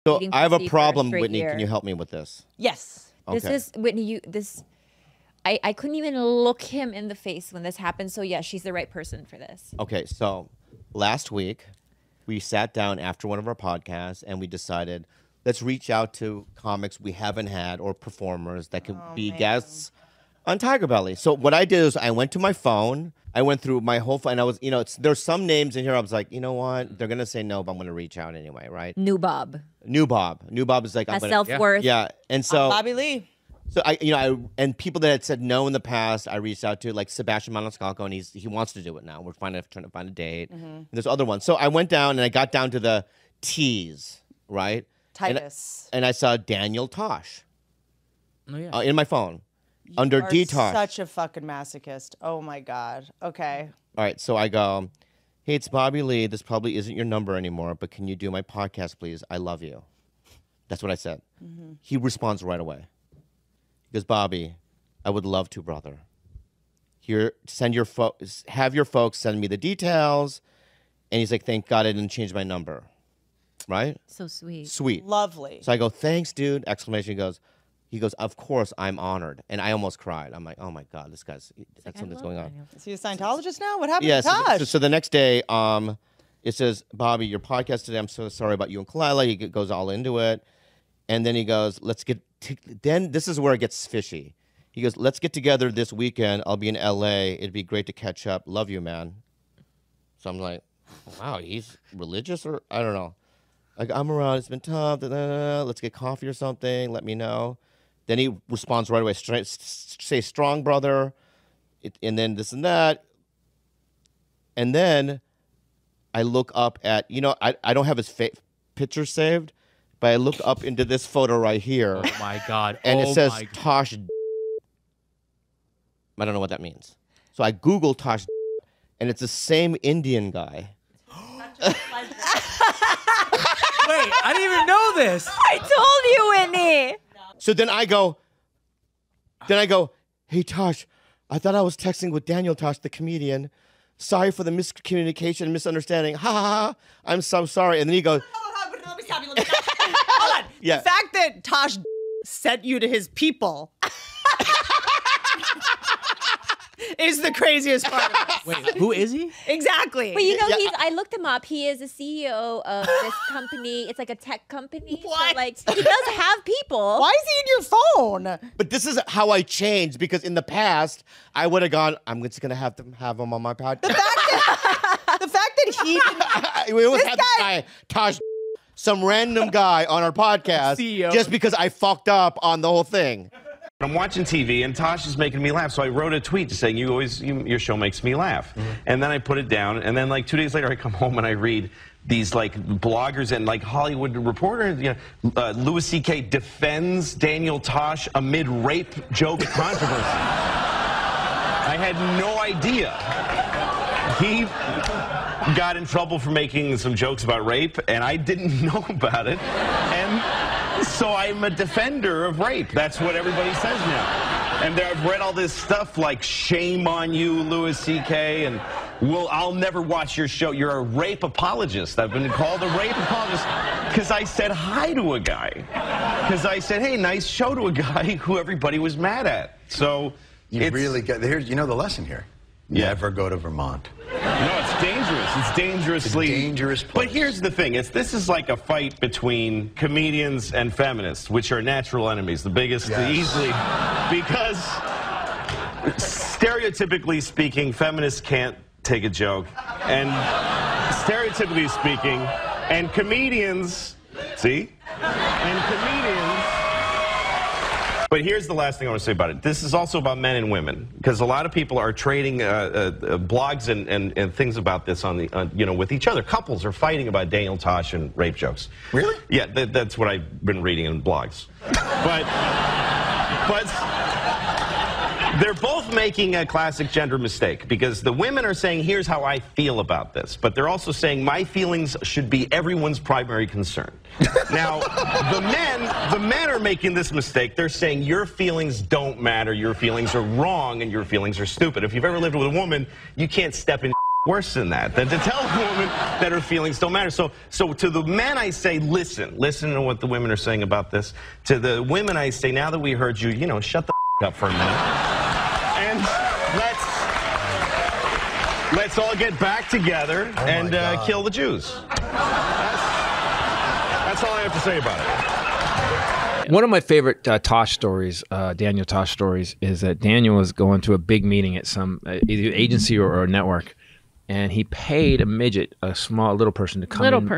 So eating I have a pussy for problem, straight Whitney. year. Can you help me with this? Yes. This Okay. is Whitney. I couldn't even look him in the face when this happened. So yeah, she's the right person for this. Okay, so last week we sat down after one of our podcasts and we decided let's reach out to comics we haven't had or performers that could be guests on Tiger Belly. So what I did is I went to my phone. I went through my whole phone. And I was, there's some names in here. I was like, you know what? They're gonna say no, but I'm gonna reach out anyway, right? New Bob. New Bob is like, Has self-worth. Yeah, and so Bobby Lee. So and people that had said no in the past, I reached out to, like Sebastian Maniscalco, and he wants to do it now. We're trying to find a date. And there's other ones. So I went down and I got down to the T's, right? Titus. And I saw Daniel Tosh Oh, in my phone under You are D Tosh. such a fucking masochist. Oh my God. Okay. All right, so I go, hey, it's Bobby Lee. This probably isn't your number anymore, but can you do my podcast, please? I love you. That's what I said. He responds right away. He goes, Bobby, I would love to, brother. Here, have your folks send me the details. And he's like, thank God I didn't change my number. Right? So sweet. Sweet. Lovely. So I go, thanks, dude. Exclamation. He goes, of course, I'm honored. And I almost cried. I'm like, oh my God, that's something's going on. Is he a Scientologist now? What happened Yeah, to Tosh? so the next day, it says, Bobby, your podcast today, I'm so sorry about you and Kalila. He goes all into it. And then he goes, then this is where it gets fishy. He goes, let's get together this weekend. I'll be in LA. It'd be great to catch up. Love you, man. So I'm like, wow, he's religious or I don't know. Like, I'm around. It's been tough. Let's get coffee or something. Let me know. Then he responds right away. Say strong, brother. And then this and that. And then I look up at, I don't have his picture saved, but I look up into this photo right here. Oh my God. And it says my God. Tosh. I don't know what that means. So I Google Tosh, and it's the same Indian guy. Wait, I didn't even know this. I told you, Whitney. So then I go, hey, Tosh, I thought I was texting with Daniel Tosh, the comedian. Sorry for the miscommunication and misunderstanding. Ha ha ha. I'm so sorry. And then he goes, Let me stop you. Hold on. Yeah. The fact that Tosh sent you to his people is the craziest part of this. Wait, who is he? Exactly. But I looked him up. He is the CEO of this company. It's like a tech company. What? So like he does have people. Why is he in your phone? but this is how I changed because in the past, I would have gone, I'm just going to have him on my podcast. The fact that he didn't. We always have this guy, Tosh, some random guy on our podcast CEO. just because I fucked up on the whole thing. I'm watching TV and Tosh is making me laugh, so I wrote a tweet just saying, your show makes me laugh. And then I put it down, and then like 2 days later I come home and I read these like bloggers and like Hollywood reporters, Louis C.K. defends Daniel Tosh amid rape joke controversy. I had no idea. He got in trouble for making some jokes about rape, and I didn't know about it. And so I'm a defender of rape. That's what everybody says now. And I've read all this stuff like, shame on you, Louis C.K., and I'll never watch your show. You're a rape apologist. I've been called a rape apologist because I said hi to a guy. Because I said, hey, nice show to a guy who everybody was mad at. So you really got, here's, the lesson here. Never go to Vermont. No, it's dangerous. It's dangerously... It's a dangerous place. But here's the thing. This is like a fight between comedians and feminists, which are natural enemies. The biggest, easily... Because, stereotypically speaking, feminists can't take a joke. And stereotypically speaking, and comedians... See? And comedians... But here's the last thing I want to say about it. This is also about men and women, because a lot of people are trading blogs and things about this on the with each other. Couples are fighting about Daniel Tosh and rape jokes. Really? Yeah, that's what I've been reading in blogs. But they're both making a classic gender mistake, because the women are saying, here's how I feel about this. But they're also saying, my feelings should be everyone's primary concern. Now, the men are making this mistake. They're saying, your feelings don't matter, your feelings are wrong, and your feelings are stupid. If you've ever lived with a woman, you can't step in worse than that. Than to tell a woman that her feelings don't matter. So to the men I say, listen to what the women are saying about this. To the women I say, now that we heard you, you know, shut the up for a minute. And let's all get back together and kill the Jews. That's all I have to say about it. One of my favorite Tosh stories, Daniel Tosh stories, is that Daniel was going to a big meeting at some either agency or a network, and he paid a midget, a small little person, to come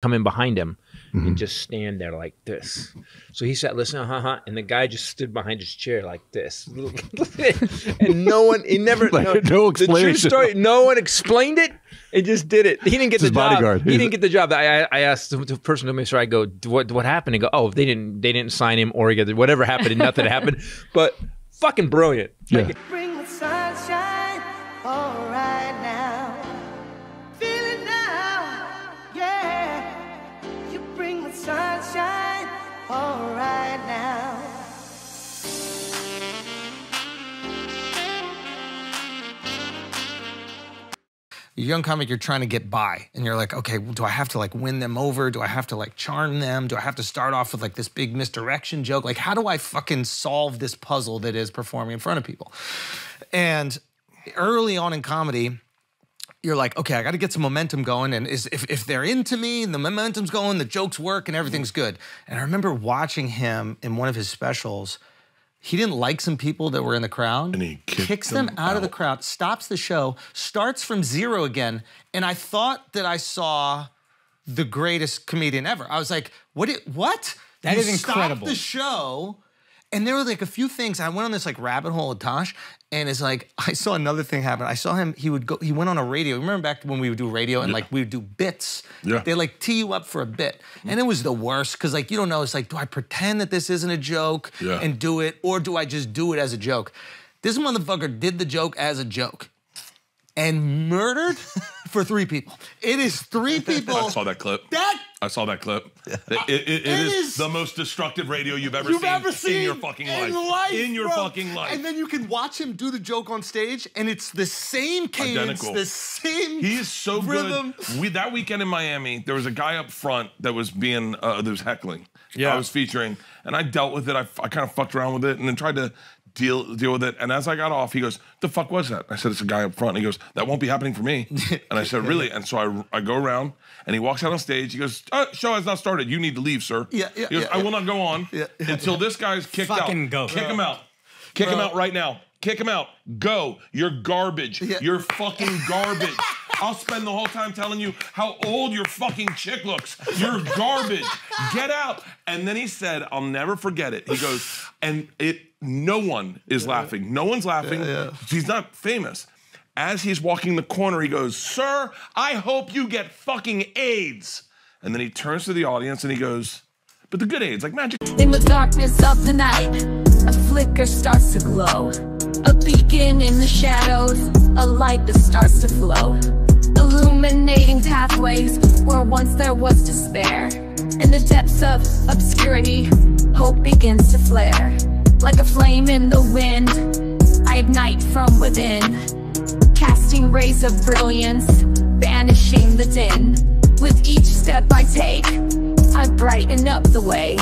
come in behind him and just stand there like this. So he sat listening, and the guy just stood behind his chair like this, and no one, he never, no explanation. The true story, no one explained it. It just did it. He didn't get the job. Bodyguard. He didn't get the job. I asked the person to make sure. I go, what happened? He go, oh, they didn't sign him, or he got whatever happened, and nothing happened. But fucking brilliant. Yeah. Like, Bring the sunshine, all right now. Feel it now, yeah. You bring the sunshine, all right now. You're a young comic, you're trying to get by, and you're like, okay, do I have to like win them over? Do I have to like charm them? Do I have to start off with like this big misdirection joke? Like, how do I fucking solve this puzzle that is performing in front of people? And early on in comedy, you're like, okay, I got to get some momentum going, and if they're into me and the momentum's going, the jokes work and everything's good. And I remember watching him in one of his specials. He didn't like some people that were in the crowd. And he kicks them out of the crowd, stops the show, starts from zero again. And I thought that I saw the greatest comedian ever. I was like, what? That is incredible. Stopped the show. And there were like a few things. I went on this like rabbit hole with Tosh, and it's like, I saw another thing happen. I saw him, he went on a radio. Remember back when we would do radio and like we would do bits? Yeah. They like tee you up for a bit. And it was the worst, because like, you don't know, it's like, do I pretend that this isn't a joke and do it, or do I just do it as a joke? This motherfucker did the joke as a joke and murdered for 3 people. It is 3 people. I saw that clip. I saw that clip. It is the most destructive radio you've ever seen in your fucking life. In your fucking life. And then you can watch him do the joke on stage, and it's the same cadence, the same He is so rhythm. good. That weekend in Miami, there was a guy up front that was being, that was heckling. Yeah. I was featuring, and I dealt with it. I kind of fucked around with it, and then tried to deal with it. And as I got off, he goes, "The fuck was that?" I said, "It's a guy up front." And he goes, "That won't be happening for me." And I said, "Really?" And so I go around, and he walks out on stage. He goes, "Show has not started. You need to leave, sir." He goes, "I will not go on until this guy's kicked out. Fucking go. Kick him out. Kick him out right now. Kick him out. Go. You're garbage. You're fucking garbage. I'll spend the whole time telling you how old your fucking chick looks. You're garbage. Get out." And then he said, I'll never forget it. He goes, and no one is laughing. No one's laughing. He's not famous. As he's walking the corner, he goes, "Sir, I hope you get fucking AIDS." And then he turns to the audience and he goes, "But the good AIDS, like magic." In the darkness of the night, a flicker starts to glow. A beacon in the shadows, a light that starts to flow. Illuminating pathways where once there was despair. In the depths of obscurity, hope begins to flare. Like a flame in the wind, I ignite from within. Casting rays of brilliance, banishing the din. With each step I take, I brighten up the way.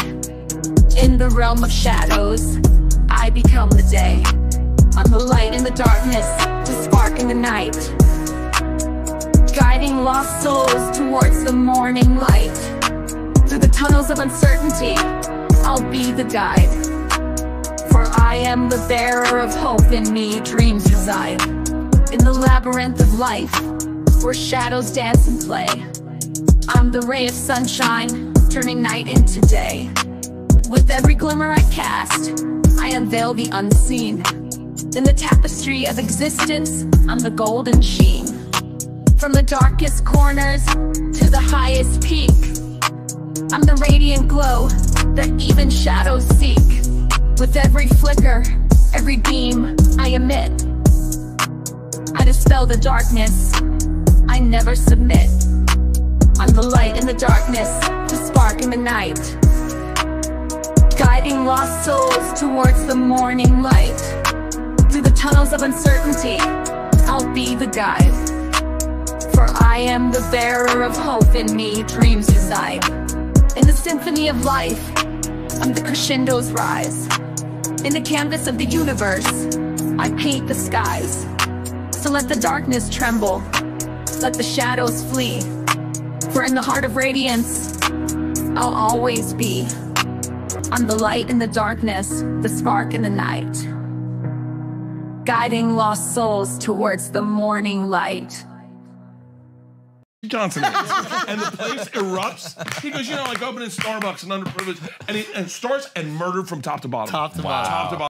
In the realm of shadows, I become the day. I'm the light in the darkness, the spark in the night. Guiding lost souls towards the morning light. Through the tunnels of uncertainty, I'll be the guide. For I am the bearer of hope, in me dreams reside. In the labyrinth of life, where shadows dance and play, I'm the ray of sunshine, turning night into day. With every glimmer I cast, I unveil the unseen. In the tapestry of existence, I'm the golden sheen. From the darkest corners to the highest peak, I'm the radiant glow that even shadows seek. With every flicker, every beam I emit, I dispel the darkness, I never submit. I'm the light in the darkness, the spark in the night. Guiding lost souls towards the morning light. Through the tunnels of uncertainty, I'll be the guide. I am the bearer of hope. In me dreams reside. In the symphony of life, I'm the crescendos rise. In the canvas of the universe, I paint the skies. So let the darkness tremble, let the shadows flee. For in the heart of radiance, I'll always be. I'm the light in the darkness, the spark in the night, guiding lost souls towards the morning light. Johnson is. And the place erupts. He goes, you know, like opening Starbucks and underprivileged, and starts and murdered from top to bottom. Top to bottom. Top to bottom.